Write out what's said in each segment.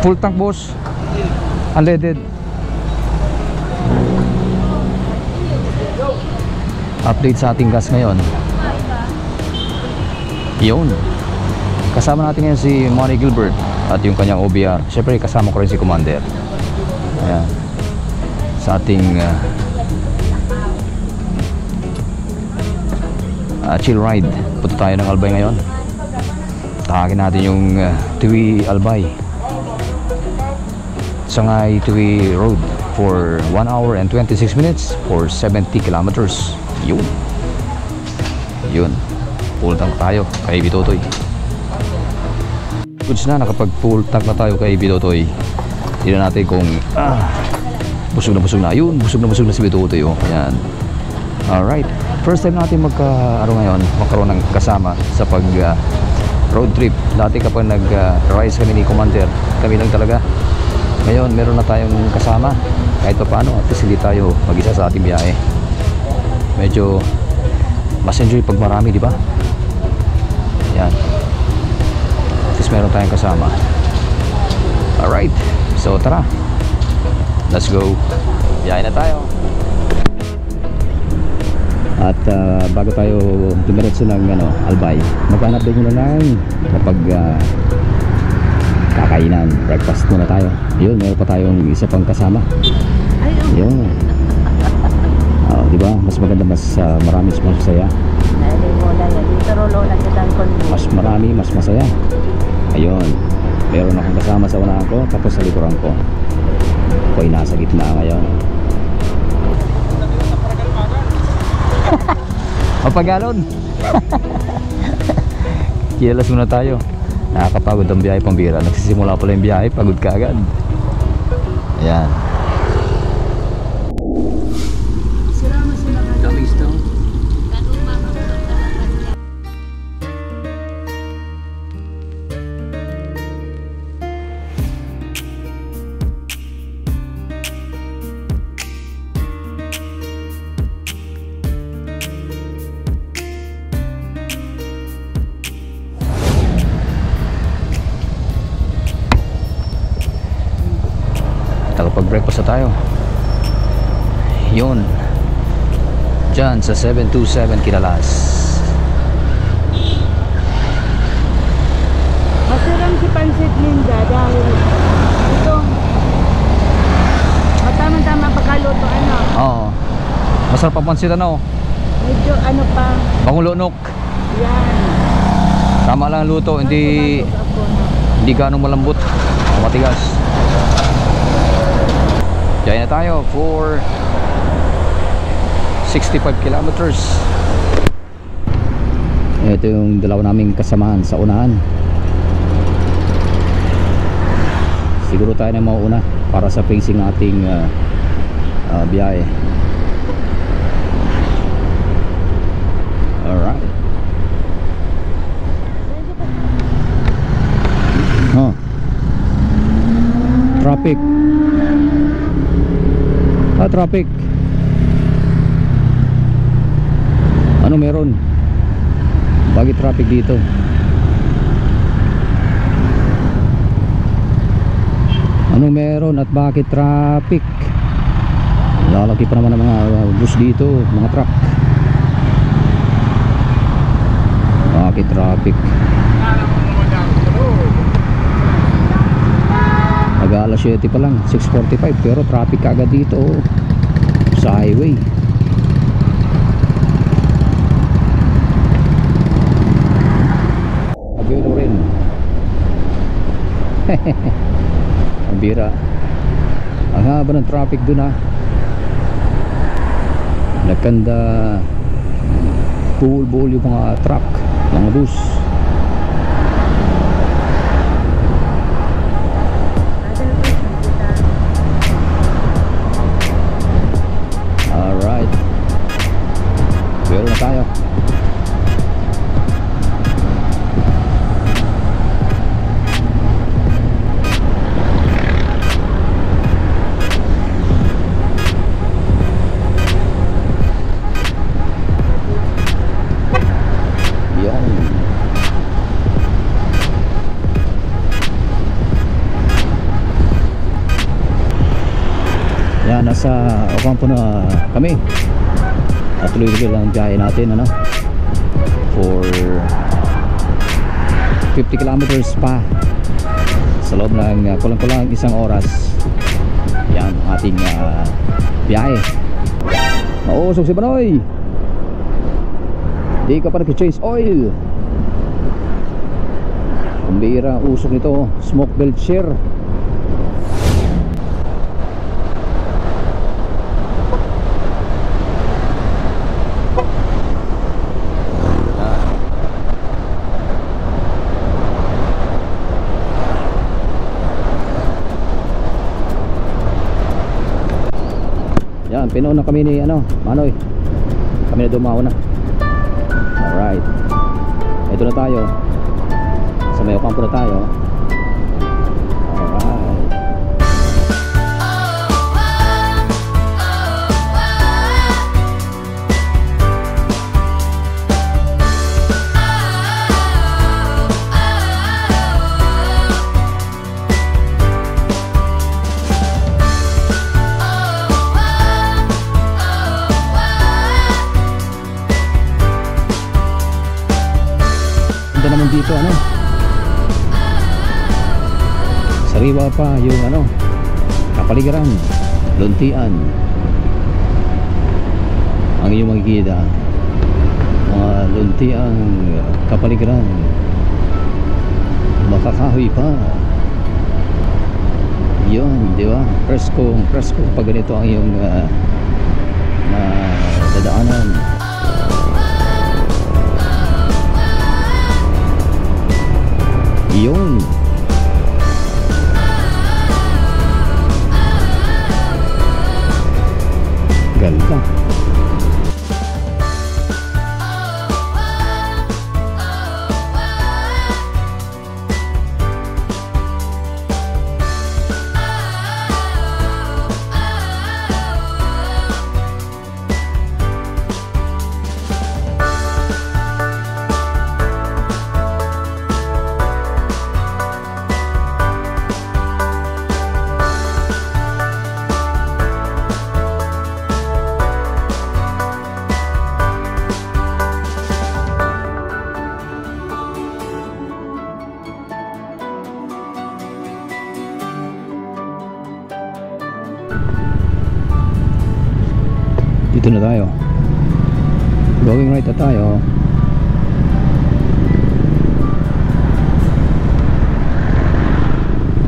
Full tank boss. Unleaded. Update sa ating gas ngayon. Yun. Kasama natin ngayon si Manny Gilbert at yung kanyang OBR. Siyempre kasama ko rin si Commander. Ayan. Sa ating chill ride. Punta tayo ng Albay ngayon. Takakin natin yung Tiwi Albay Sangay Tiwi Road for 1 hour and 26 minutes for 70 kilometers. Yun. Yun. Full tank tayo kay Bitotoy. Goods na, nakapag full tank na tayo kay Bitotoy. Tignan natin kung busog na. Yun, busog na si Bitotoy. Oh. Ayan. Alright. First time natin magkaroon ng kasama sa pag road trip. Dati kapag nag-rise kami ni Commander, kami lang talaga. Ngayon meron na tayong kasama kahit pa paano, at least hindi tayo mag-isa sa ating biyahe. Medyo mas enjoy pag marami, di ba? Yan, at least meron tayong kasama. Alright, so tara, let's go. Biyahe na tayo. At bago tayo dumiretso ng Albay, maghanap din muna ng kapag kakainan, breakfast muna tayo. Yun, meron pa tayong isa pang kasama. Yun. Diba? Mas maganda, mas marami, mas masaya. Mas marami, mas masaya. Ayun. Meron akong kasama sa unahan ko, tapos sa likuran ko. Ako'y nasa gitna ngayon. Mapagalon. Kialas muna tayo. Nakakapagod ang biyahe, pambira. Nagsisimula pala yung biyahe, pagod ka agad. Ayan. Pag-breakfast na tayo. Yun. Diyan sa 727 Kinalas. Masarang si Pansit Linda dahil ito tama-tama pagkaluto, Oo. Masarap ang pansit, medyo pa. Bagong lunok. Yan. Tama lang ang luto, hindi ganong malambot, matigas. Diyan na tayo for 65 kilometers. Ito yung dalawa naming kasamahan sa unahan. Siguro tayo na mauuna para sa pacing nating biyahe. Alright. Traffic. Traffic. Ano meron? Bakit traffic dito? Ano meron at bakit traffic? Lalaki pa naman ang mga bus dito, mga truck. Bakit traffic? Mag-alas 7 pa lang, 6:45, pero traffic agad dito sa highway. Abino rin. Ang bira. Ang haba ng traffic dun, nagkanda buhol-buhol yung mga truck, mga bus. Meron na tayo. Yan. nasa Ocampo na kami at tuloy-tuloy lang ang biyahe natin ano, for 50 kilometers pa sa loob ng kulang-kulang isang oras. Yan ang ating biyahe. Mausok si Banoy, di ka pa nag-change oil. Kumbira usok nito, smoke belt share. Yan, pinuuna kami ni ano, Manoy. Kami na dumaon na. Alright. Ito na tayo. Sa may Ocampo na tayo. Alright. Naman dito ano, sariwa pa yung ano, kapaligiran, luntian ang iyong makikita, mga luntiang kapaligiran, makakahoy pa yun, di ba? Presko pag ganito ang iyong dadaanan. Yun. Ganda. Dito na tayo, going right na tayo.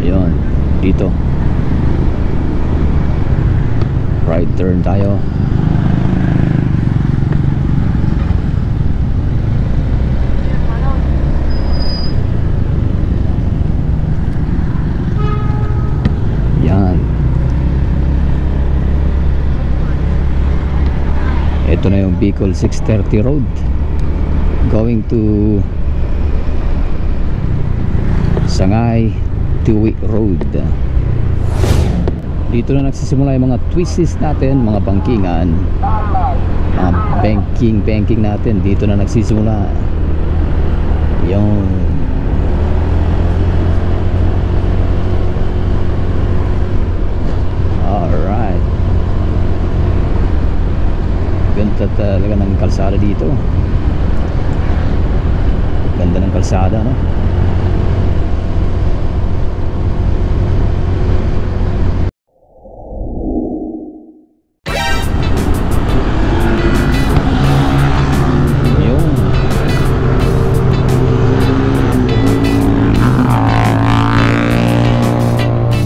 Ayun, dito right turn tayo. Ito na yung Bicol 630 road going to Sangay Tuwi Road. Dito na nagsisimula yung mga twists natin, mga bankingan, mga banking natin. Dito na nagsisimula yung alright. Ganda talaga ng kalsada dito. Ganda ng kalsada, no? Yun.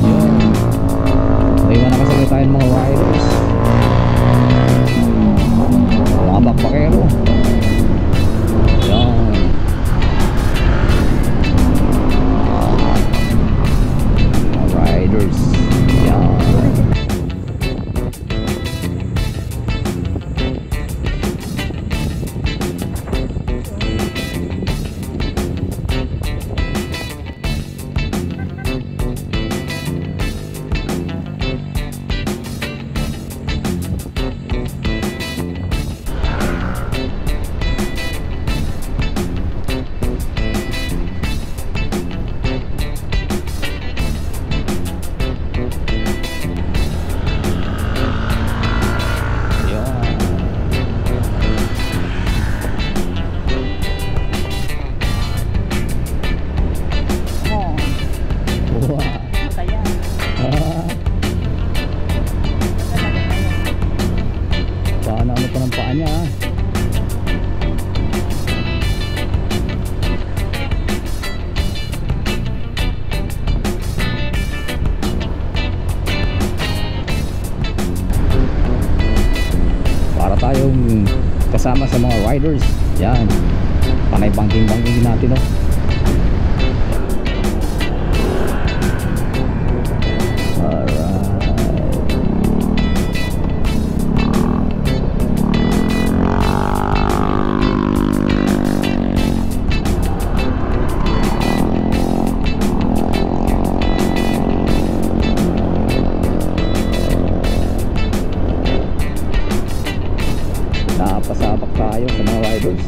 Yun. May mga nakasabay tayong mga wireless, mga bakbakero. Yan. kasama sa mga riders. Yan. Panay banking-banking natin, no? Napasabak tayo sa mga riders.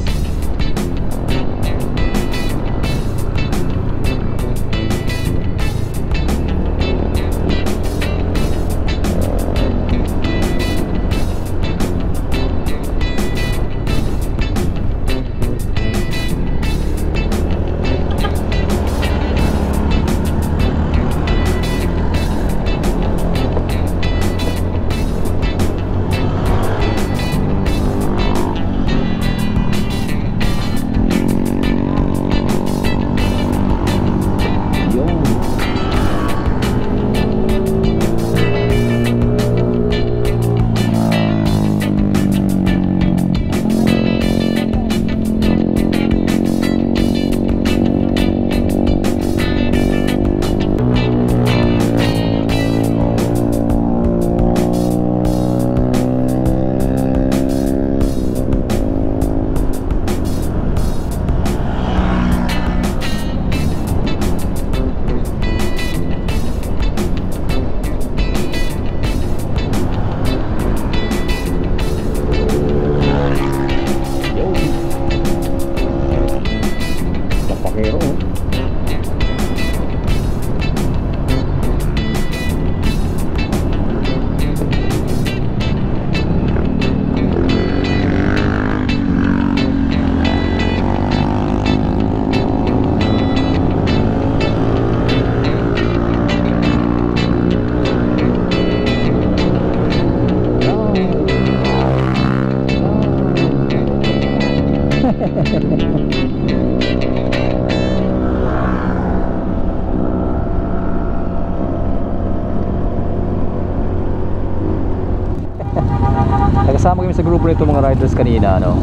Nagkasama kami sa grupo nito mga riders kanina, no?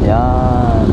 Yan.